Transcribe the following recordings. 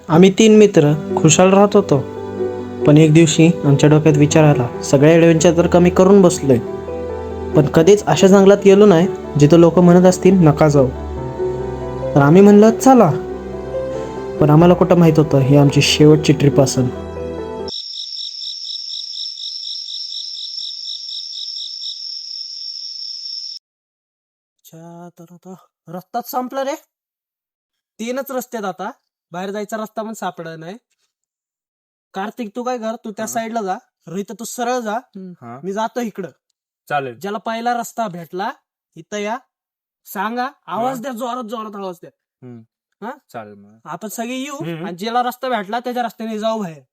आम्ही 3 मित्र खुशाल राहत होतो. पण एक दिवशी आमच्या डोक्यात विचार आला, सगळ्या ॲडव्हेंचर तर कमी करून बसलोय, पण कधीच अशा जंगलात गेलो नाही जिथं लोक म्हणत असतील नका जाऊ. तर आम्ही म्हणलं चला, पण आम्हाला कुठं माहित होतं ही आमची शेवटची ट्रिप असेल. अच्छा, तर आता रस्ताच संपला रे. 3च रस्ते आहेत आता. बाहेर जायचा रस्ता पण सापडला नाही. कार्तिक, तू काय कर, तू त्या साईडला जा. रोहित, तू सरळ जा. मी जातो इकडं. चालेल. ज्याला पहिला रस्ता भेटला इथं या, सांगा, आवाज द्या, जोरात जोरात आवाज द्या. हा? चालेल मग. आपण सगळे येऊ आणि ज्याला रस्ता भेटला त्याच्या रस्त्याने जाऊ बाहेर.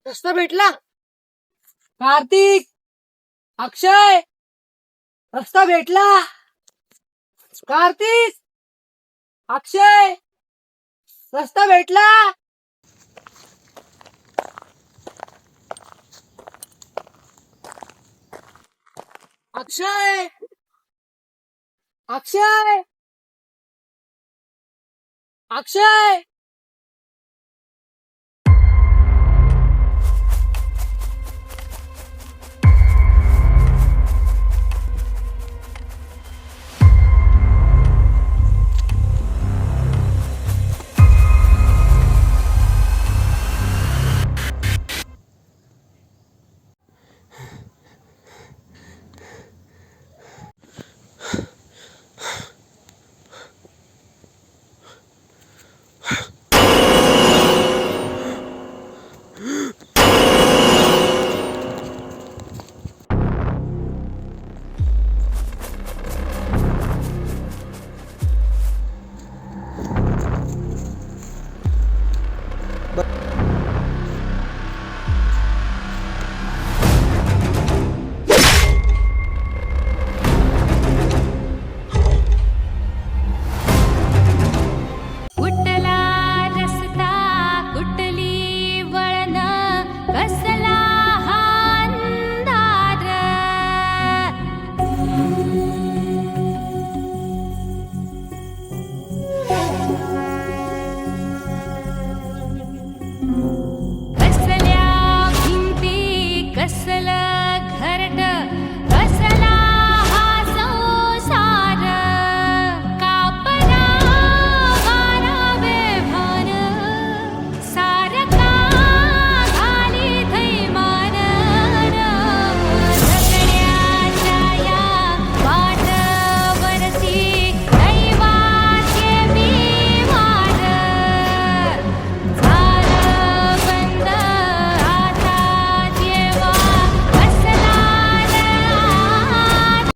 रस्ता भेटला. कार्तिक, अक्षय, रस्ता भेटला. कार्तिक, अक्षय, रस्ता भेटला. अक्षय, अक्षय, अक्षय.